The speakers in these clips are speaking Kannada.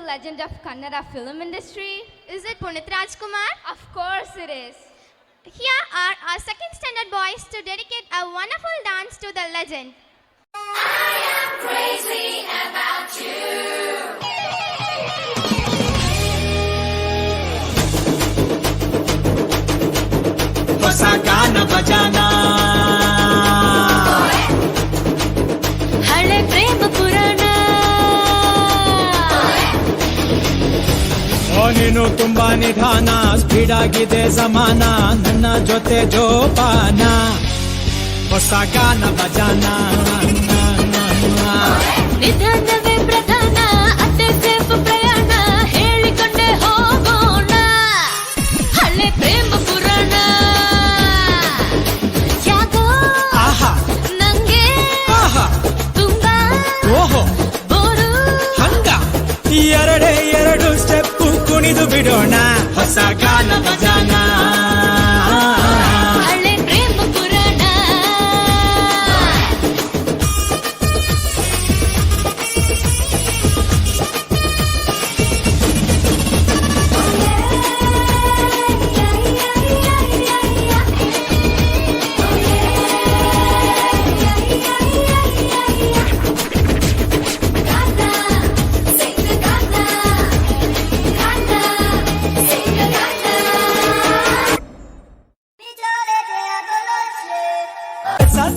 Legend of Kannada film industry? Is it Punit Rajkumar? Of course it is. Here are our second standard boys to dedicate a wonderful dance to the legend. I am crazy about you. ಹೊಸ ಗಾನ ಬಜಾನ ಹಳೆ ಪ್ರೇಮ ಪುರಾಣ ನೀನು ತುಂಬಾ ನಿಧಾನ ಸ್ಪೀಡ್ ಆಗಿದೆ ಸಮಾನ ನನ್ನ ಜೊತೆ ಜೋಪಾನ ಹೊಸ ಗಾನ ಬಜಾನ ನಿಧಾನವೇ ಪ್ರಧಾನ ಅತ್ತೆ ಸೇಫ್ ಪ್ರಯಾಣ ಹೇಳಿಕೊಂಡೆ ಹೋಗೋಣ ಹಳೆ ಪ್ರೇಮ ಪುರಾಣ ಯಾಕೋ ಆಹಾ ನಂಗೆ ಆಹಾ ತುಂಬಾ ಓಹೋ ಬೋರು ಹಂಗ ಎರಡೇ ಎರಡು ಸ್ಟೆಪ್ಪು ಕುಣಿದು ಬಿಡೋಣ ಹೊಸ ಗಾನ ಬಜಾನ ಹಳೆ ಪ್ರೇಮ ಪುರಾಣ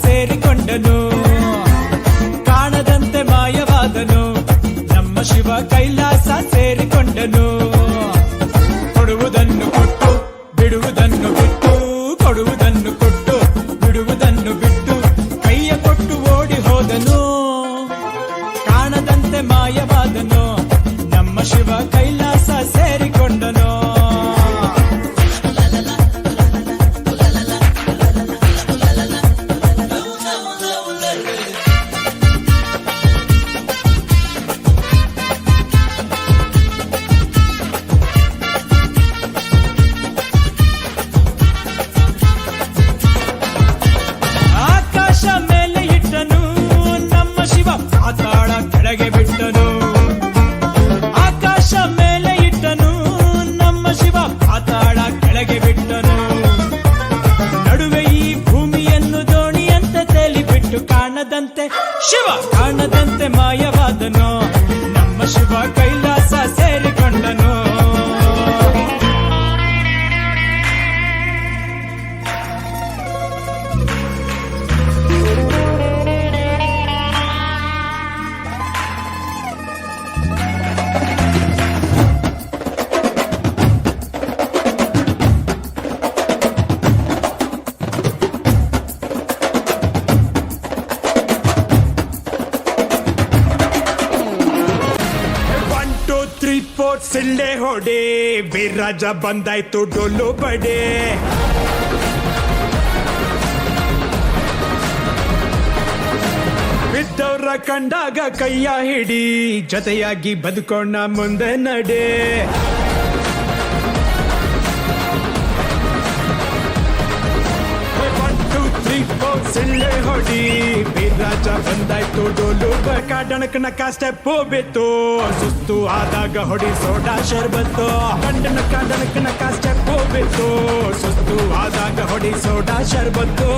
ಸೇರಿಕೊಂಡನು ಕಾಣದಂತೆ ಮಾಯವಾದನು ನಮ್ಮ ಶಿವ ಕೈಲಾಸ ಸೇರಿಕೊಂಡನು ಕೊಡುವುದನ್ನು ಕೊಟ್ಟು ಬಿಡುವುದನ್ನು ಬಿಟ್ಟು ಕೊಡುವುದನ್ನು ಕೊಟ್ಟು ಬಿಡುವುದನ್ನು ಬಿಟ್ಟು ಕೈಯ ಕೊಟ್ಟು ಓಡಿ ಹೋದನು ಕಾಣದಂತೆ ಮಾಯವಾದನು ನಮ್ಮ ಶಿವ ಕೈಲಾಸ ಸೇರಿಕೊಂಡನು ಆಕಾಶ ಮೇಲೆ ಇಟ್ಟನು ನಮ್ಮ ಶಿವ ಪಾತಾಳ ಕೆಳಗೆ ಬಿಟ್ಟನು ಆಕಾಶ ಮೇಲೆ ಇಟ್ಟನು ನಮ್ಮ ಶಿವ ಪಾತಾಳ ಕೆಳಗೆ ಬಿಟ್ಟನು ನಡುವೆ ಈ ಭೂಮಿಯನ್ನು ದೋಣಿಯಂತೆ ತೇಲಿಬಿಟ್ಟು ಕಾಣದಂತೆ ಶಿವ ಕಾಣದಂತೆ ಮಾಯವಾದನು ನಮ್ಮ ಶಿವ ಕೈಲಾಸ ಸೇರಿಕೊಂಡನು ಸಿಳ್ಳೆ ಹೊಡೆ ಬಿರಾಜ ಬಂದಾಯ್ತು ಡೊಲ್ಲು ಬಡೆ ಬಿದ್ದವ್ರ ಕಂಡಾಗ ಕೈಯ ಹಿಡಿ ಜೊತೆಯಾಗಿ ಬದುಕೋಣ ಮುಂದೆ ನಡೆ ಸಿಳ್ಳೆ ಹೊಡಿ ಬಿರಾಜ ಬಂದಾಯ್ತು ಡೋಲು ಕಾಡಣಕನ ಸ್ಟೆಪ್ ಬಿತ್ತು ಸುಸ್ತು ಆದಾಗ ಹೊಡಿ ಸೋಡಾ ಶರ್ಬತ್ತು ಗಂಡನ ಕಾಡಣಕನ ಸ್ಟೆಪ್ ಬಿತ್ತು ಸುಸ್ತು ಆದಾಗ ಹೊಡಿ ಸೋಡಾ ಶರ್ಬತ್ತು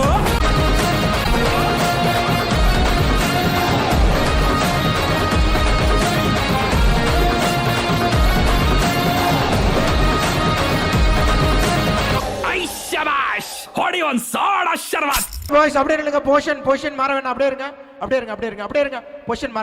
ಹೊಡಿ ಒಂದ್ ಸೋಡಾ ಶರ್ಬತ್ பாய்ஸ் அப்படியே இருங்க பொசிஷன் மாற வேண்டாம் அப்படியே இருங்க பொசிஷன்